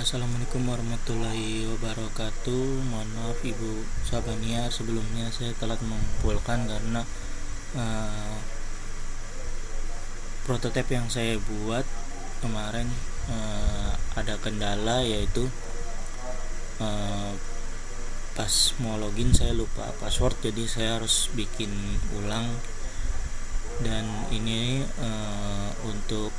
Assalamualaikum warahmatullahi wabarakatuh. Mohon maaf Ibu Sabania, sebelumnya saya telat mengumpulkan karena uh, prototipe yang saya buat kemarin ada kendala, yaitu pas mau login saya lupa password, jadi saya harus bikin ulang. Dan ini untuk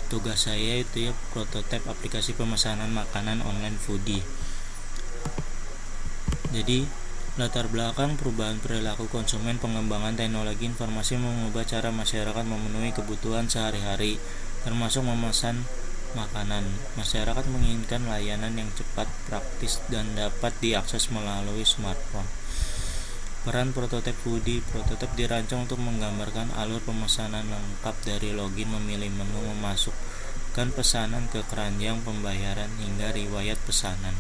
tugas saya itu ya, prototipe aplikasi pemesanan makanan online foodie. Jadi latar belakang perubahan perilaku konsumen, pengembangan teknologi informasi mengubah cara masyarakat memenuhi kebutuhan sehari-hari, termasuk memesan makanan. Masyarakat menginginkan layanan yang cepat, praktis, dan dapat diakses melalui smartphone. Peran prototipe foodie. Prototipe dirancang untuk menggambarkan alur pemesanan lengkap dari login, memilih menu, memasukkan pesanan ke keranjang pembayaran hingga riwayat pesanan.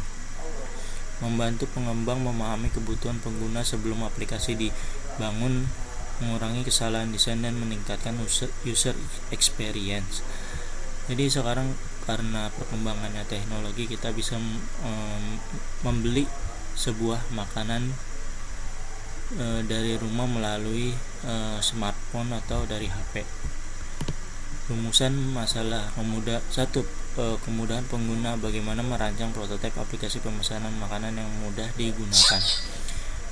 Membantu pengembang memahami kebutuhan pengguna sebelum aplikasi dibangun, mengurangi kesalahan desain dan meningkatkan user experience. Jadi sekarang karena perkembangannya teknologi, kita bisa membeli sebuah makanan dari rumah melalui smartphone atau dari HP. Rumusan masalah kemudahan pengguna. Bagaimana merancang prototipe aplikasi pemesanan makanan yang mudah digunakan.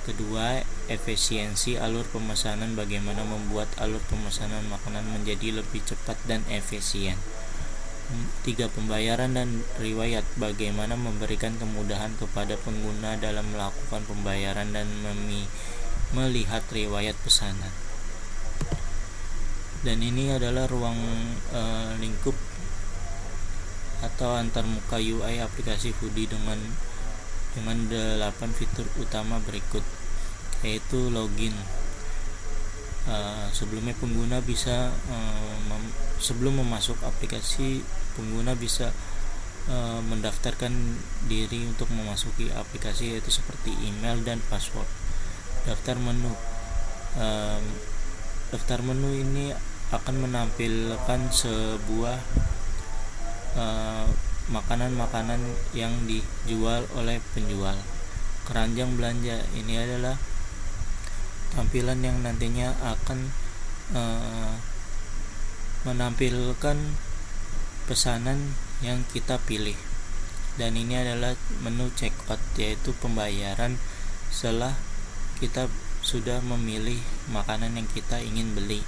Kedua, efisiensi alur pemesanan. Bagaimana membuat alur pemesanan makanan menjadi lebih cepat dan efisien. 3. Pembayaran dan riwayat. Bagaimana memberikan kemudahan kepada pengguna dalam melakukan pembayaran dan melihat riwayat pesanan. Dan ini adalah ruang lingkup atau antarmuka UI aplikasi foodie dengan 8 fitur utama berikut, yaitu login. Sebelumnya pengguna bisa sebelum memasuk aplikasi, pengguna bisa mendaftarkan diri untuk memasuki aplikasi, yaitu seperti email dan password. Daftar menu. Daftar menu ini akan menampilkan sebuah makanan-makanan yang dijual oleh penjual. Keranjang belanja. Ini adalah tampilan yang nantinya akan menampilkan pesanan yang kita pilih. Dan ini adalah menu checkout, yaitu pembayaran setelah kita sudah memilih makanan yang kita ingin beli.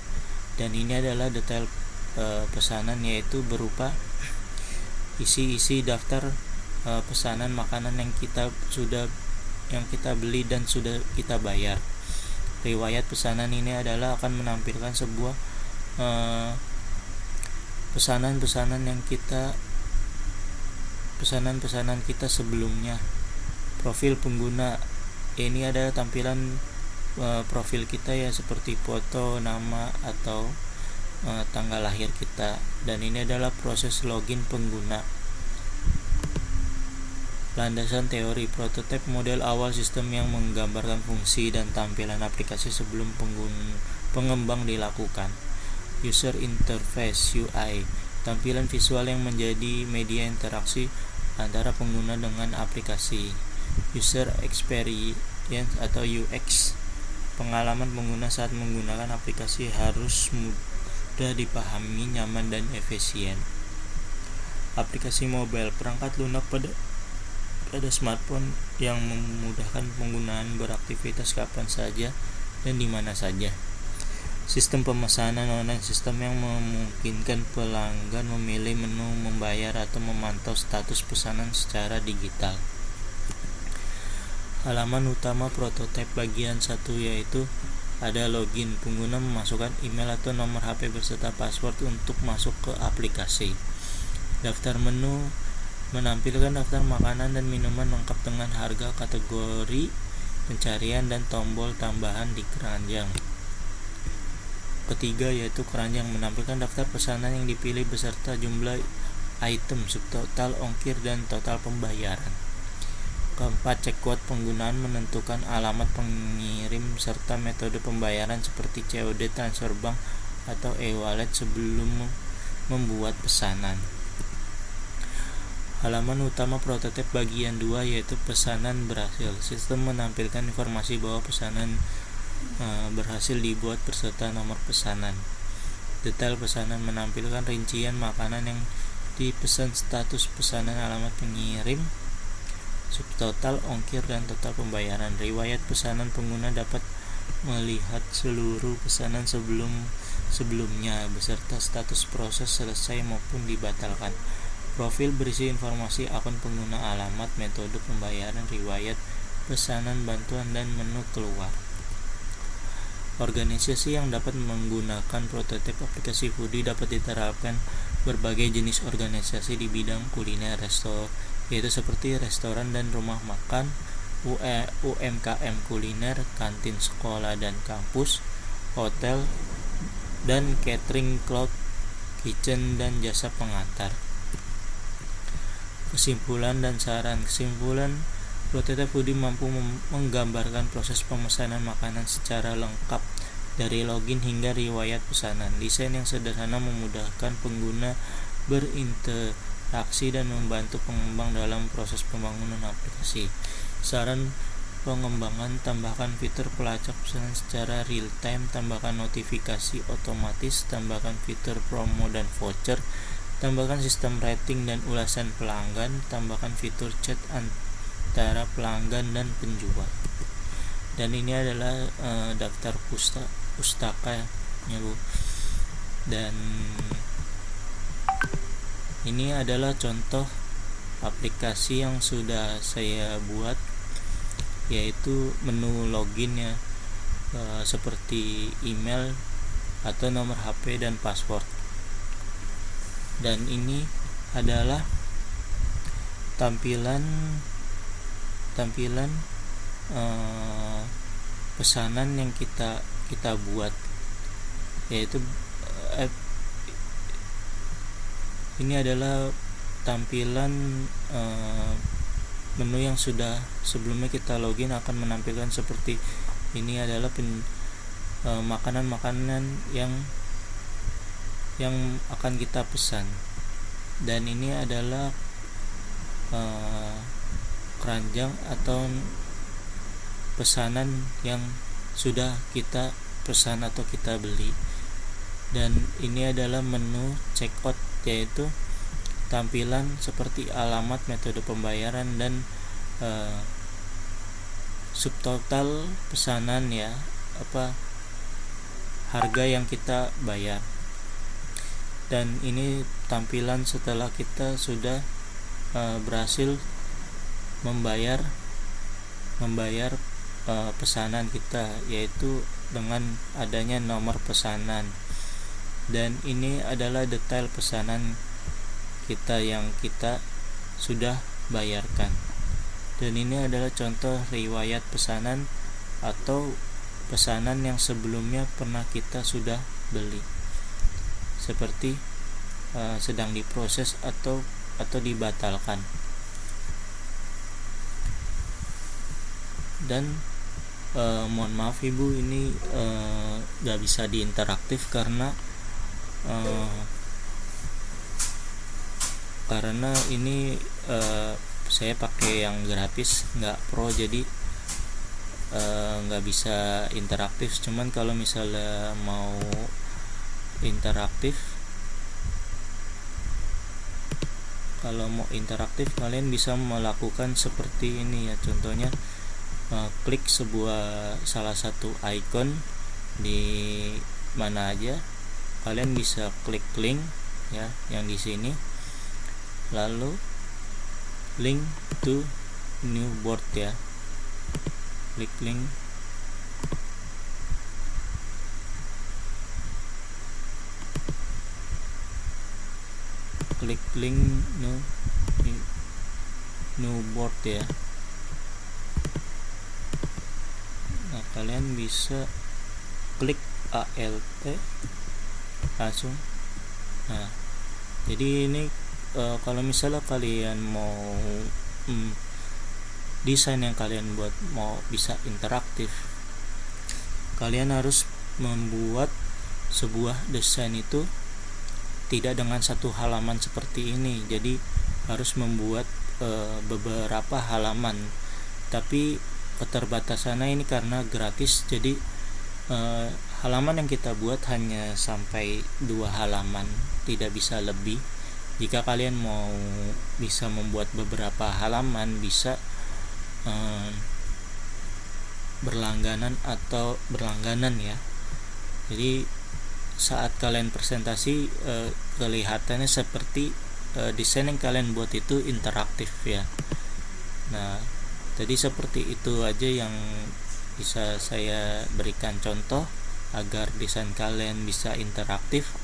Dan ini adalah detail pesanan, yaitu berupa isi daftar pesanan makanan yang kita beli dan sudah kita bayar. Riwayat pesanan ini adalah akan menampilkan sebuah pesanan-pesanan kita sebelumnya. Profil pengguna. Ini adalah tampilan profil kita ya, seperti foto, nama, atau tanggal lahir kita. Dan ini adalah proses login pengguna. Landasan teori. Prototipe model awal sistem yang menggambarkan fungsi dan tampilan aplikasi sebelum pengembang dilakukan. User interface UI. Tampilan visual yang menjadi media interaksi antara pengguna dengan aplikasi. User experience atau UX. Pengalaman pengguna saat menggunakan aplikasi harus mudah dipahami, nyaman, dan efisien. Aplikasi mobile. Perangkat lunak pada smartphone yang memudahkan penggunaan beraktivitas kapan saja dan di mana saja. Sistem pemesanan online. Sistem yang memungkinkan pelanggan memilih menu, membayar, atau memantau status pesanan secara digital. Halaman utama prototipe bagian 1, yaitu ada login. Pengguna memasukkan email atau nomor HP beserta password untuk masuk ke aplikasi. Daftar menu menampilkan daftar makanan dan minuman lengkap dengan harga, kategori, pencarian, dan tombol tambahan di keranjang. Ketiga, yaitu keranjang, menampilkan daftar pesanan yang dipilih beserta jumlah item, subtotal, ongkir, dan total pembayaran. Keempat, checkout. Penggunaan menentukan alamat pengirim serta metode pembayaran seperti COD, transfer bank, atau e-wallet sebelum membuat pesanan. Halaman utama prototip bagian 2 yaitu pesanan berhasil. Sistem menampilkan informasi bahwa pesanan berhasil dibuat beserta nomor pesanan. Detail pesanan menampilkan rincian makanan yang dipesan, status pesanan, alamat pengirim, subtotal, ongkir, dan total pembayaran. Riwayat pesanan pengguna dapat melihat seluruh pesanan sebelumnya beserta status proses selesai maupun dibatalkan. Profil berisi informasi akun pengguna, alamat, metode pembayaran, riwayat pesanan, bantuan, dan menu keluar. Organisasi yang dapat menggunakan prototip aplikasi Foodie dapat diterapkan berbagai jenis organisasi di bidang kuliner, yaitu seperti restoran dan rumah makan, UMKM kuliner, kantin sekolah dan kampus, hotel, dan catering, cloud kitchen, dan jasa pengantar. Kesimpulan dan saran. Kesimpulan, prototip Foodie mampu menggambarkan proses pemesanan makanan secara lengkap dari login hingga riwayat pesanan. Desain yang sederhana memudahkan pengguna berinteraksi dan membantu pengembang dalam proses pembangunan aplikasi. Saran pengembangan: tambahkan fitur pelacak pesanan secara real time, tambahkan notifikasi otomatis, tambahkan fitur promo dan voucher, tambahkan sistem rating dan ulasan pelanggan, tambahkan fitur chat antara pelanggan dan penjual. Dan ini adalah daftar pustaka ya Bu. Dan ini adalah contoh aplikasi yang sudah saya buat, yaitu menu login ya, seperti email atau nomor HP dan password. Dan ini adalah tampilan pesanan yang kita buat, yaitu ini adalah tampilan menu yang sudah sebelumnya kita login akan menampilkan seperti ini. Adalah makanan-makanan yang akan kita pesan. Dan ini adalah keranjang atau pesanan yang sudah kita pesan atau kita beli. Dan ini adalah menu checkout, yaitu tampilan seperti alamat, metode pembayaran, dan subtotal pesanan ya, harga yang kita bayar. Dan ini tampilan setelah kita sudah berhasil membayar pesanan kita, yaitu dengan adanya nomor pesanan. Dan ini adalah detail pesanan kita yang kita sudah bayarkan. Dan ini adalah contoh riwayat pesanan atau pesanan yang sebelumnya pernah kita sudah beli, seperti sedang diproses atau dibatalkan. Dan mohon maaf Ibu, ini gak bisa diinteraktif karena ini saya pakai yang gratis, nggak pro, jadi nggak bisa interaktif. Cuman kalau misalnya mau interaktif, kalian bisa melakukan seperti ini ya. Contohnya klik salah satu icon di mana aja, kalian bisa klik link ya yang di sini, lalu link to new board ya, klik link new board ya. Nah, kalian bisa klik ALT langsung. Nah, jadi ini kalau misalnya kalian mau desain yang kalian buat mau bisa interaktif, kalian harus membuat sebuah desain itu tidak dengan satu halaman seperti ini. Jadi harus membuat beberapa halaman, tapi keterbatasannya ini karena gratis, jadi halaman yang kita buat hanya sampai 2 halaman, tidak bisa lebih. Jika kalian mau bisa membuat beberapa halaman, bisa berlangganan ya. Jadi saat kalian presentasi kelihatannya seperti desain yang kalian buat itu interaktif ya. Nah, jadi seperti itu aja yang bisa saya berikan contoh agar desain kalian bisa interaktif,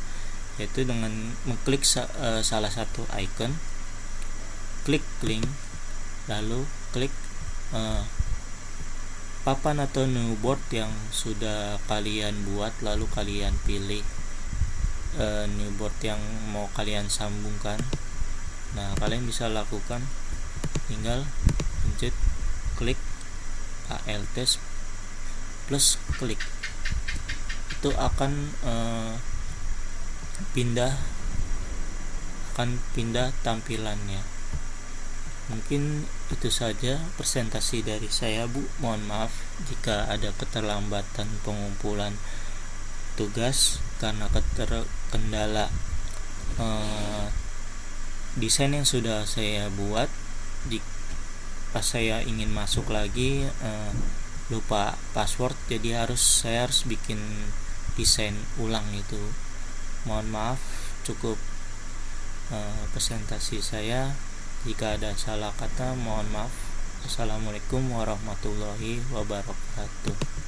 yaitu dengan mengklik salah satu icon, klik link, lalu klik papan atau new board yang sudah kalian buat, lalu kalian pilih new board yang mau kalian sambungkan. Nah, kalian bisa lakukan tinggal pencet klik alt plus klik, itu akan pindah tampilannya. Mungkin itu saja presentasi dari saya, Bu. Mohon maaf jika ada keterlambatan pengumpulan tugas karena kendala desain yang sudah saya buat. Pas saya ingin masuk lagi lupa password, jadi saya harus bikin desain ulang itu. Mohon maaf, cukup presentasi saya. Jika ada salah kata, mohon maaf. Assalamualaikum warahmatullahi wabarakatuh.